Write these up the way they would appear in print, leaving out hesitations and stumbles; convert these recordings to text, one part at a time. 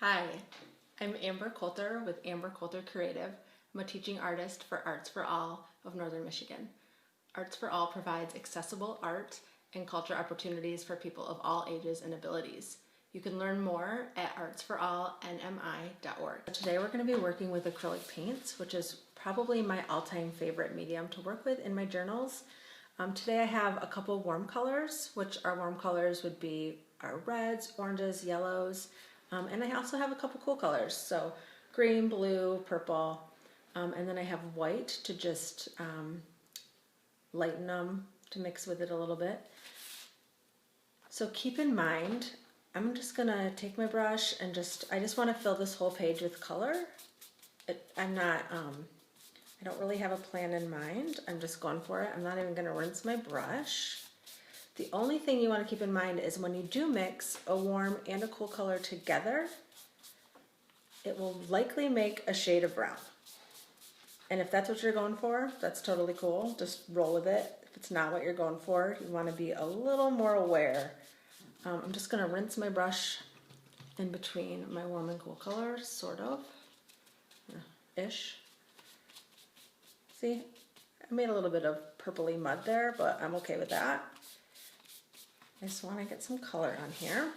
Hi, I'm Amber Coulter with Amber Coulter Creative. I'm a teaching artist for Arts for All of Northern Michigan. Arts for All provides accessible art and culture opportunities for people of all ages and abilities. You can learn more at artsforallnmi.org. Today we're going to be working with acrylic paints, which is probably my all-time favorite medium to work with in my journals. Today I have a couple warm colors, which our warm colors would be our reds, oranges, yellows, and I also have a couple cool colors, so green, blue, purple, and then I have white to just lighten them, to mix with it a little bit. So keep in mind, I'm just gonna take my brush and I just want to fill this whole page with color. I don't really have a plan in mind. I'm just going for it. I'm not even gonna rinse my brush. The only thing you want to keep in mind is when you do mix a warm and a cool color together, it will likely make a shade of brown. And if that's what you're going for, that's totally cool. Just roll with it. If it's not what you're going for, you want to be a little more aware. I'm just going to rinse my brush in between my warm and cool colors, sort of, ish. See, I made a little bit of purpley mud there, but I'm okay with that. I just want to get some color on here.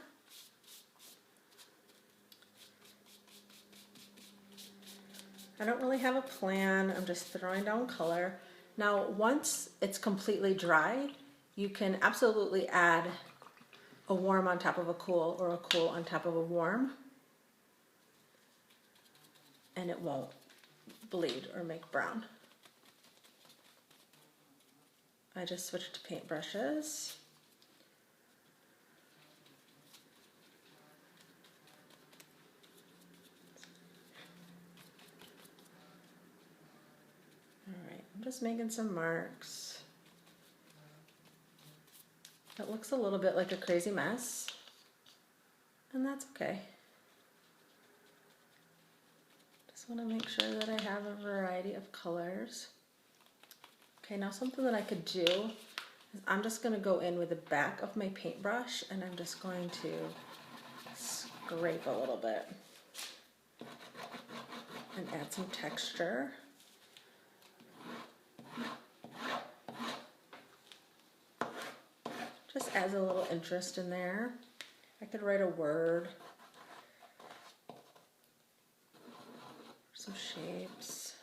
I don't really have a plan. I'm just throwing down color. Now, once it's completely dry, you can absolutely add a warm on top of a cool or a cool on top of a warm, and it won't bleed or make brown. I just switched to paintbrushes. I'm just making some marks. It looks a little bit like a crazy mess, and that's okay. Just want to make sure that I have a variety of colors. Okay, now something that I could do is I'm just going to go in with the back of my paintbrush and I'm just going to scrape a little bit and add some texture. Just adds a little interest in there. I could write a word, some shapes.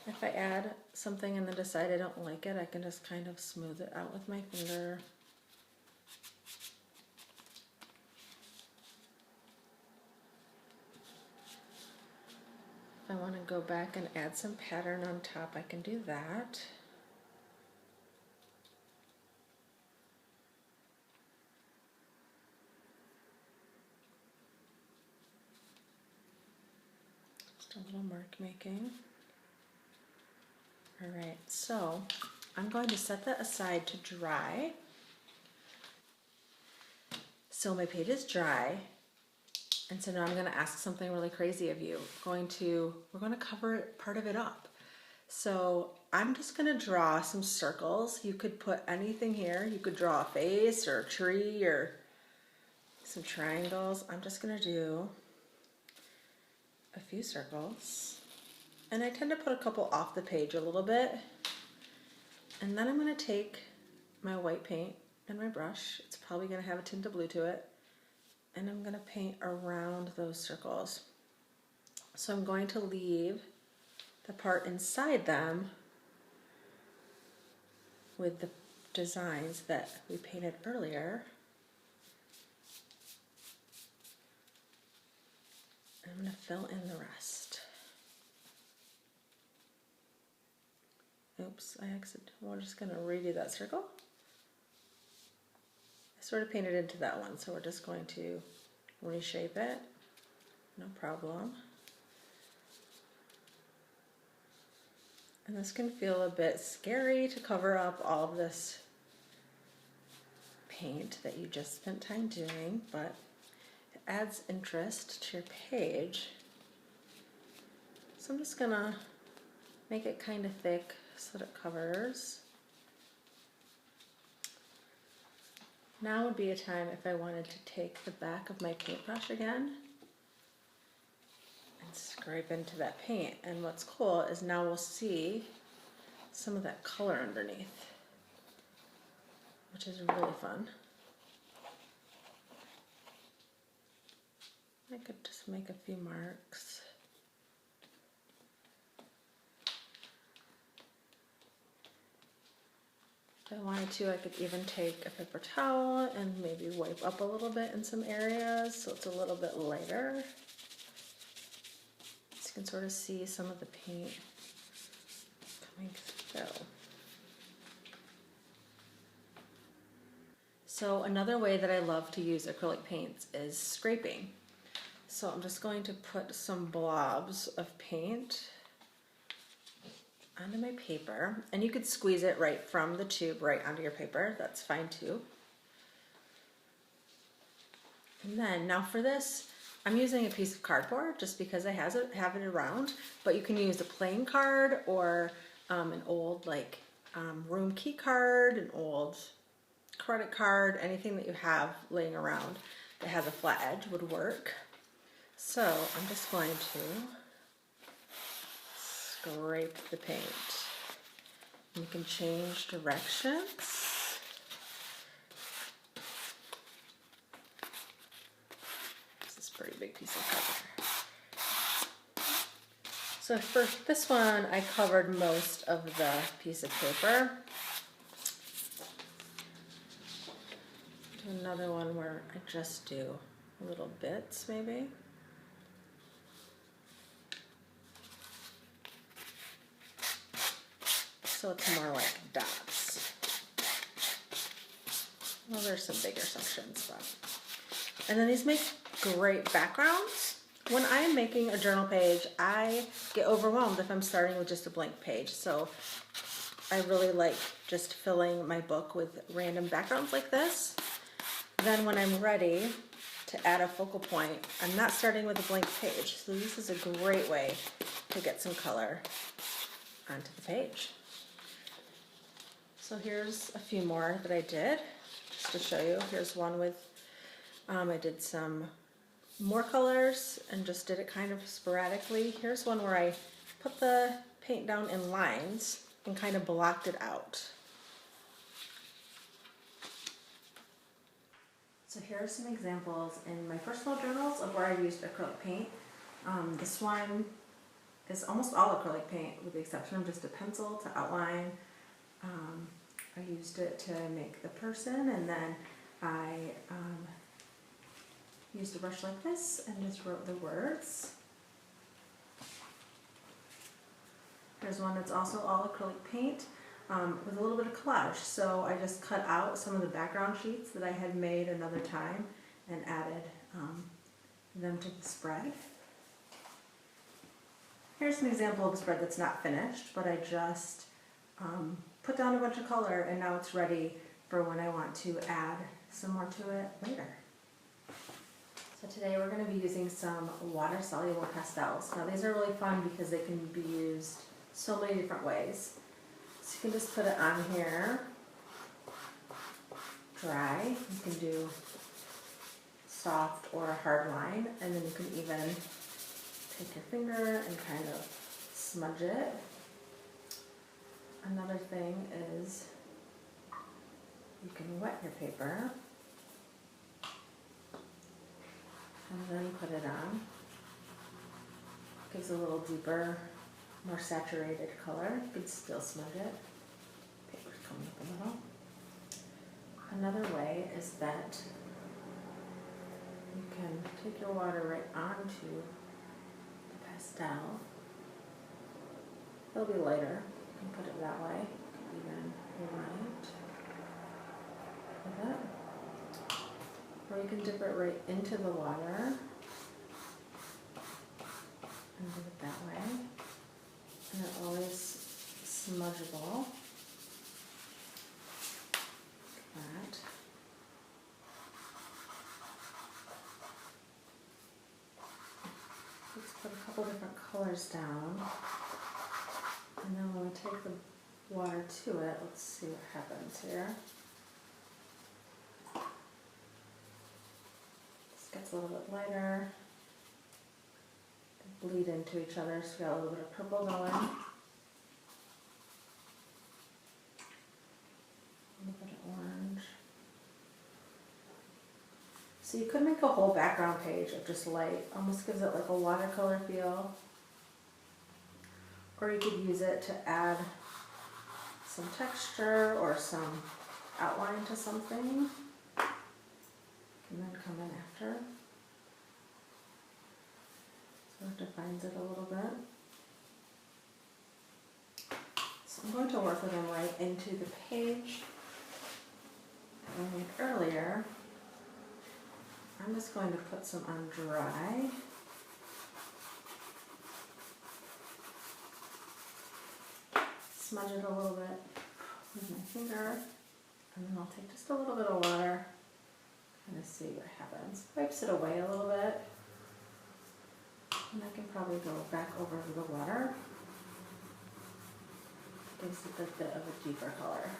If I add something and then decide I don't like it, I can just kind of smooth it out with my finger. If I want to go back and add some pattern on top, I can do that. Just a little mark making. Alright, so I'm going to set that aside to dry. So my page is dry, and so now I'm going to ask something really crazy of you. We're going to cover part of it up. So I'm just going to draw some circles. You could put anything here. You could draw a face or a tree or some triangles. I'm just going to do a few circles. And I tend to put a couple off the page a little bit. And then I'm going to take my white paint and my brush. It's probably going to have a tint of blue to it. And I'm going to paint around those circles. So I'm going to leave the part inside them with the designs that we painted earlier. I'm going to fill in the rest. Oops, we're just going to redo that circle. I sort of painted into that one, so we're just going to reshape it. No problem. And this can feel a bit scary to cover up all of this paint that you just spent time doing, but it adds interest to your page. So I'm just gonna make it kind of thick so that it covers. Now would be a time if I wanted to take the back of my paintbrush again and scrape into that paint. And what's cool is now we'll see some of that color underneath, which is really fun. I could just make a few marks. If I wanted to, I could even take a paper towel and maybe wipe up a little bit in some areas so it's a little bit lighter. So you can sort of see some of the paint coming through. So another way that I love to use acrylic paints is scraping. So I'm just going to put some blobs of paint onto my paper, and you could squeeze it right from the tube right onto your paper. That's fine too. And then now for this, I'm using a piece of cardboard just because I have it around, but you can use a plain card or an old room key card, an old credit card, anything that you have laying around that has a flat edge would work. So I'm just going to scrape the paint. You can change directions. This is a pretty big piece of paper. So for this one, I covered most of the piece of paper. Do another one where I just do little bits, maybe. So it's more like dots. Well, there's some bigger sections, but. And then these make great backgrounds. When I'm making a journal page, I get overwhelmed if I'm starting with just a blank page. So I really like just filling my book with random backgrounds like this. Then when I'm ready to add a focal point, I'm not starting with a blank page. So this is a great way to get some color onto the page. So here's a few more that I did, just to show you. Here's one with, I did some more colors and just did it kind of sporadically. Here's one where I put the paint down in lines and kind of blocked it out. So here are some examples in my personal journals of where I used acrylic paint. This one is almost all acrylic paint with the exception of just a pencil to outline. I used it to make the person, and then I used a brush like this and just wrote the words. There's one that's also all acrylic paint with a little bit of collage. So I just cut out some of the background sheets that I had made another time and added them to the spread. Here's an example of a spread that's not finished, but I just put down a bunch of color and now it's ready for when I want to add some more to it later. So today we're going to be using some water-soluble pastels. Now these are really fun because they can be used so many different ways. So you can just put it on here, dry. You can do soft or a hard line, and then you can even take your finger and kind of smudge it. Another thing is you can wet your paper and then put it on. Gives a little deeper, more saturated color. You can still smudge it. Paper's coming up a little. Another way is that you can take your water right onto the pastel. It'll be lighter. You can put it that way. You can even light with it. Or you can dip it right into the water and do it that way. And they're always smudgeable. Like that. Let's put a couple different colors down. And then when we take the water to it, let's see what happens here. gets a little bit lighter. They bleed into each other, so we got a little bit of purple going. A little bit of orange. So you could make a whole background page of just light, almost gives it like a watercolor feel. Or you could use it to add some texture or some outline to something, and then come in after. So it defines it a little bit. So I'm going to work with them right into the page that I made earlier. I'm just going to put some on dry. Smudge it a little bit with my finger, and then I'll take just a little bit of water, kind of see what happens. Wipes it away a little bit, and I can probably go back over the water. Gives it a bit of a deeper color.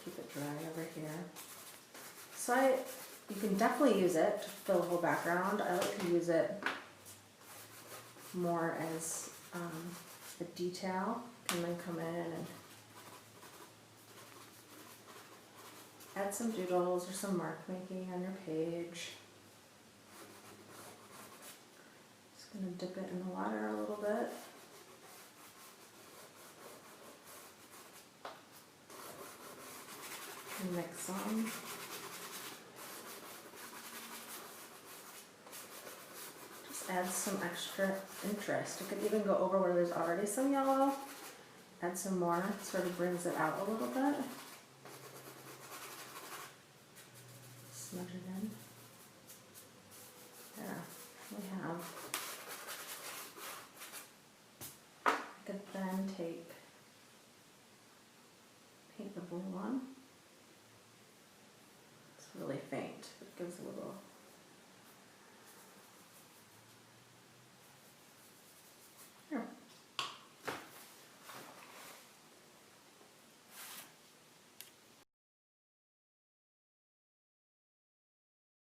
Keep it dry over here. So you can definitely use it to fill the whole background. I like to use it more as a detail, and then come in and add some doodles or some mark making on your page. Just going to dip it in the water a little bit. And mix some. Add some extra interest. You could even go over where there's already some yellow, add some more, it sort of brings it out a little bit. Smudge it in. There, we have